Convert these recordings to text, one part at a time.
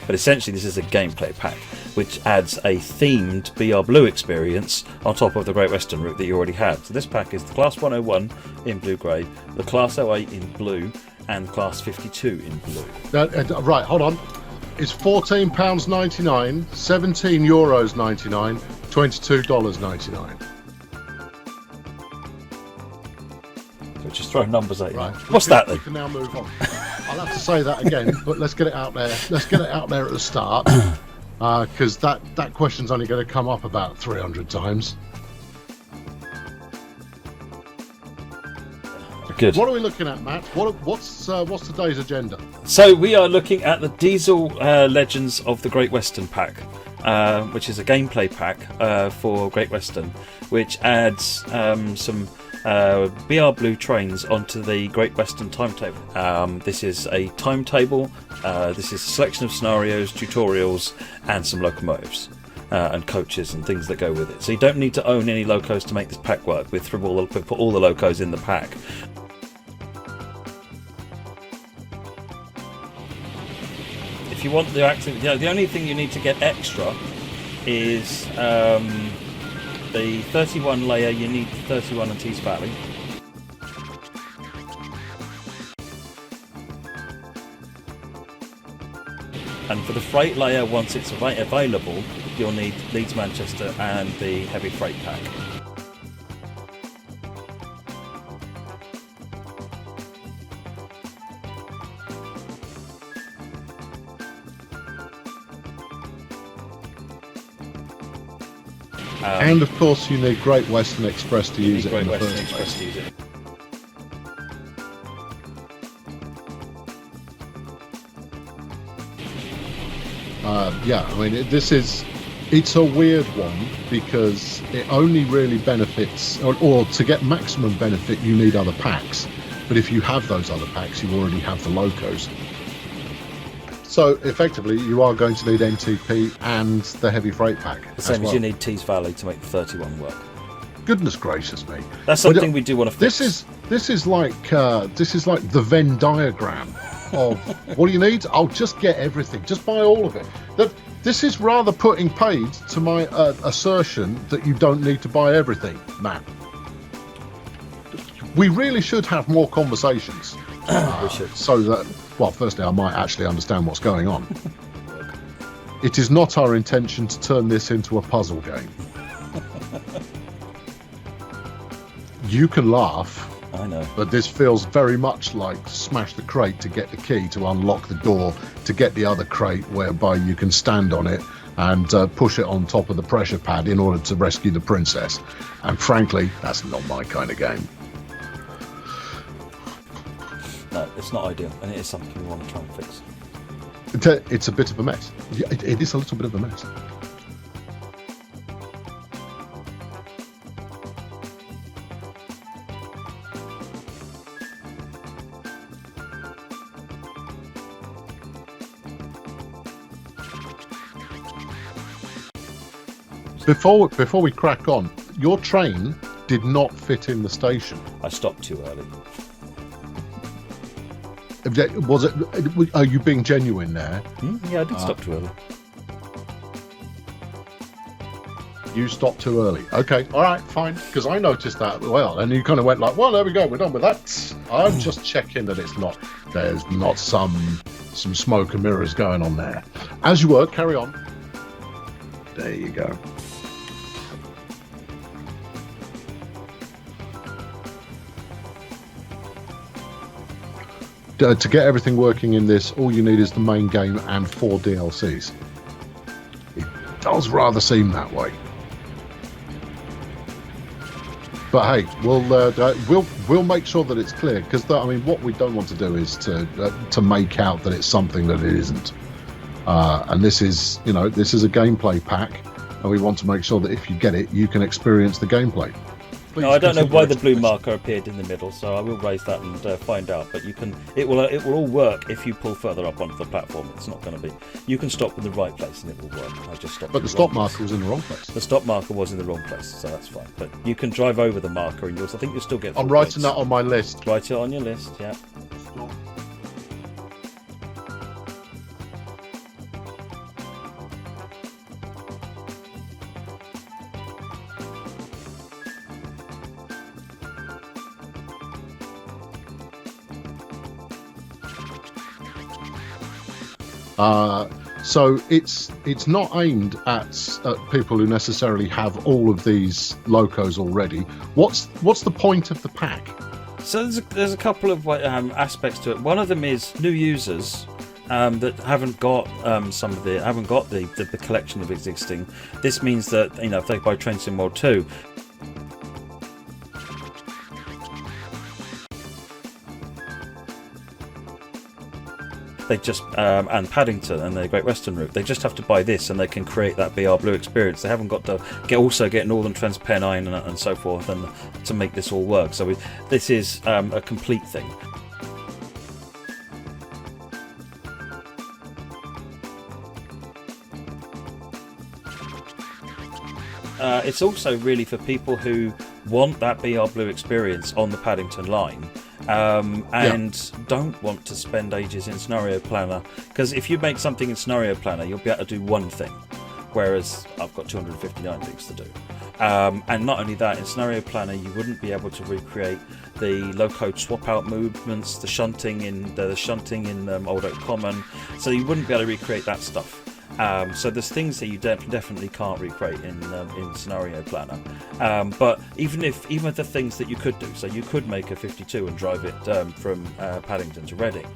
But essentially this is a gameplay pack which adds a themed BR Blue experience on top of the Great Western route that you already had. So this pack is the Class 101 in blue-grey, the Class 08 in blue, and Class 52 in blue. Right, hold on. It's £14.99, €17.99, $22.99. So just throw numbers at you. Right. What's that then? We can now move on. I'll have to say that again, but let's get it out there. Let's get it out there at the start, because that question's only going to come up about 300 times. Good. What are we looking at, Matt? What's today's agenda? So we are looking at the Diesel Legends of the Great Western pack, which is a gameplay pack for Great Western, which adds some BR Blue trains onto the Great Western timetable. This is a timetable, this is a selection of scenarios, tutorials, and some locomotives. And coaches and things that go with it. So you don't need to own any locos to make this pack work. We put all the locos in the pack. If you want the active, the only thing you need to get extra is the 31 layer. You need 31 and Tees Valley. And for the freight layer, once it's available, you'll need Leeds Manchester and the heavy freight pack. And of course, you need Great Western Express to use it. Great Western Express to use it. Yeah, I mean, it's a weird one because it only really benefits, or to get maximum benefit, you need other packs. But if you have those other packs, you already have the locos. So effectively, you are going to need NTP and the heavy freight pack. The same as you need Tees Valley to make the 31 work. Goodness gracious me! That's something we do want to fix. This is like the Venn diagram of what do you need? I'll just get everything. Just buy all of it. This is rather putting paid to my assertion that you don't need to buy everything, Matt. We really should have more conversations. We should. So that, well, firstly, I might actually understand what's going on. It is not our intention to turn this into a puzzle game. You can laugh. I know. But this feels very much like smash the crate to get the key to unlock the door to get the other crate, whereby you can stand on it and push it on top of the pressure pad in order to rescue the princess. And frankly, that's not my kind of game. No, it's not ideal, and it is something we want to try and fix. It's a bit of a mess. It is a little bit of a mess. Before we crack on, your train did not fit in the station. I stopped too early. Was it? Are you being genuine there? Yeah, I did stop too early. You stopped too early. Okay, all right, fine. Because I noticed that as well, and you kind of went like, "Well, there we go, we're done with that." I'm just checking that there's not some smoke and mirrors going on there. As you were, carry on. There you go. To get everything working in this, all you need is the main game and 4 DLCs. It does rather seem that way. But hey, we'll make sure that it's clear, because I mean, what we don't want to do is to make out that it's something that it isn't. And this is a gameplay pack, and we want to make sure that if you get it, you can experience the gameplay. No, I don't know why the blue marker appeared in the middle, so I will raise that and find out. But it will all work if you pull further up onto the platform. It's not going to be. You can stop in the right place and it will work. I just stopped. But the stop marker was in the wrong place. The stop marker was in the wrong place, so that's fine. But you can drive over the marker, and I think you'll still get. I'm writing that on my list. Write it on your list, yeah. So it's not aimed at people who necessarily have all of these locos already. What's the point of the pack? So there's a couple of aspects to it. One of them is new users that haven't got the collection of existing. This means that if they buy Train Sim World 2, they just and Paddington and the Great Western route, they just have to buy this and they can create that BR Blue experience. They haven't got to get Northern Transpennine and so forth and to make this all work. So this is a complete thing. It's also really for people who want that BR Blue experience on the Paddington line. And don't want to spend ages in Scenario Planner, because if you make something in Scenario Planner, you'll be able to do one thing, whereas I've got 259 things to do. And not only that, in Scenario Planner you wouldn't be able to recreate the low-code swap-out movements, the shunting in Old Oak Common, so you wouldn't be able to recreate that stuff. So there's things that you definitely can't recreate in Scenario Planner. But even the things that you could do, so you could make a 52 and drive it from Paddington to Reading.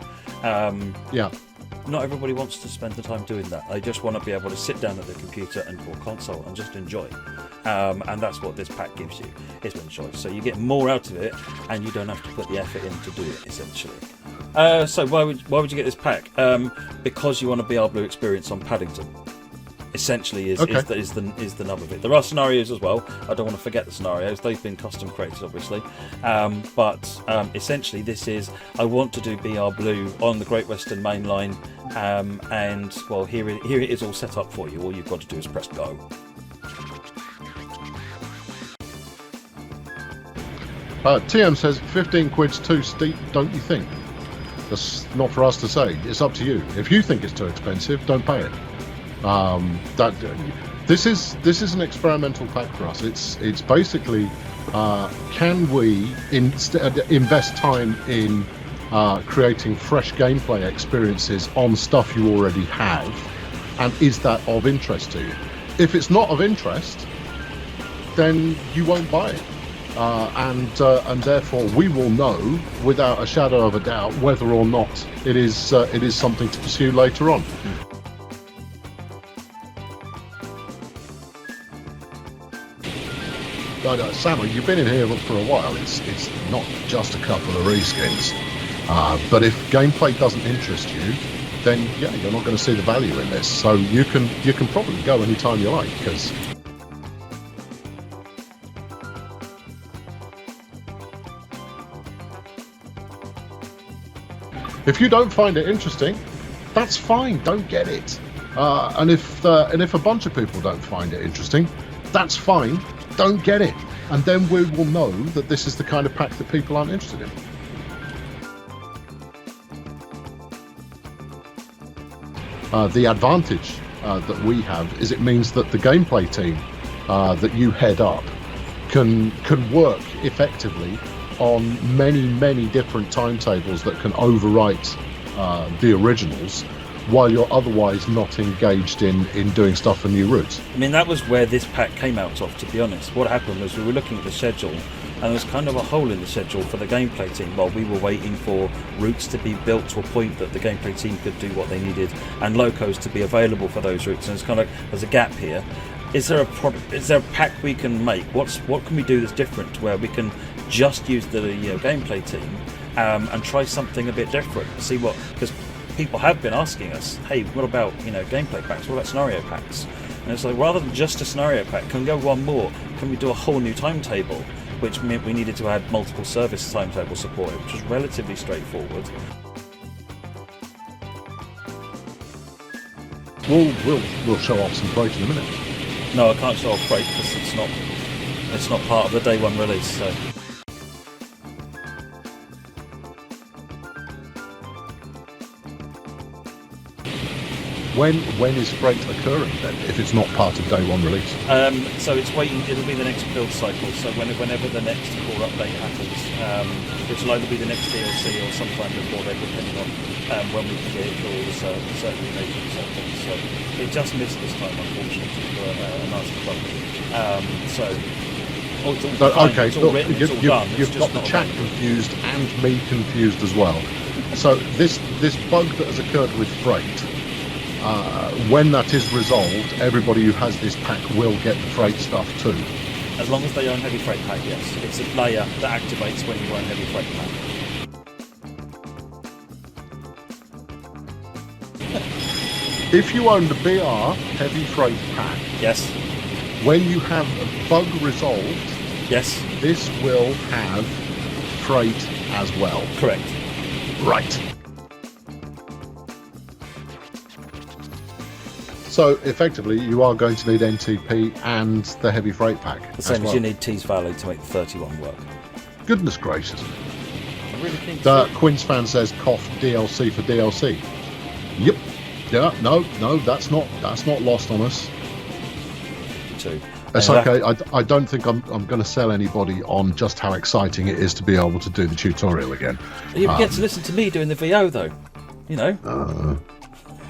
Not everybody wants to spend the time doing that. They just want to be able to sit down at the computer or console and just enjoy. And that's what this pack gives you. It's one choice. So you get more out of it, and you don't have to put the effort in to do it, essentially. So why would you get this pack? Because you want a BR Blue experience on Paddington. Essentially, is the nub of it. There are scenarios as well. I don't want to forget the scenarios. They've been custom created, obviously. But essentially, this is I want to do BR Blue on the Great Western Main Line, and well, here it is all set up for you. All you've got to do is press go. TM says 15 quid's too steep, don't you think? That's not for us to say. It's up to you. If you think it's too expensive, don't pay it. This is an experimental pack for us. It's basically can we invest time in creating fresh gameplay experiences on stuff you already have, and is that of interest to you? If it's not of interest, then you won't buy it. And therefore we will know without a shadow of a doubt whether or not it is something to pursue later on. Samuel, you've been in here for a while. It's not just a couple of reskins, but if gameplay doesn't interest you, then yeah, you're not going to see the value in this. So you can probably go anytime you like, because if you don't find it interesting, that's fine. Don't get it. And if a bunch of people don't find it interesting, that's fine. Don't get it. And then we will know that this is the kind of pack that people aren't interested in. The advantage that we have is it means that the gameplay team that you head up can work effectively on many different timetables that can overwrite the originals, while you're otherwise not engaged in doing stuff for new routes. I mean, that was where this pack came out of, to be honest. What happened was we were looking at the schedule, and there was kind of a hole in the schedule for the gameplay team while we were waiting for routes to be built to a point that the gameplay team could do what they needed, and locos to be available for those routes. And it's kind of, there's a gap here. Is there a product? Is there a pack we can make? What can we do that's different, where we can just use the gameplay team and try something a bit different? See what, because people have been asking us, hey, what about gameplay packs? What about scenario packs? And it's like, rather than just a scenario pack, can we go one more? Can we do a whole new timetable? Which meant we needed to add multiple service timetable support, which was relatively straightforward. We'll show off some Crate in a minute. No, I can't show off Crate because it's not part of the day one release. So. When is freight occurring then, if it's not part of day one release? So it's waiting. It'll be the next build cycle. So whenever the next core update happens, which will either be the next DLC or sometime before then, depending on when we can get it for all the certifications and things. So it just missed this time, unfortunately, for a nasty bug. It's all fine. Okay, It's all written. It's all done. You've got the chat confused and me confused as well. So this bug that has occurred with freight. When that is resolved, everybody who has this pack will get the freight stuff too. As long as they own heavy freight pack, yes. It's a layer that activates when you own heavy freight pack. If you own the BR heavy freight pack, Yes. when you have a bug resolved, Yes. this will have freight as well. Correct. Right. So effectively, you are going to need NTP and the heavy freight pack. The same as well. you need T's Valley to make the 31 work. Goodness gracious. I really think Quince fan says cough DLC for DLC. Yep. Yeah. No. That's not lost on us. too. It's okay. I don't think I'm going to sell anybody on just how exciting it is to be able to do the tutorial again. You get to listen to me doing the VO though. You know.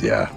Yeah.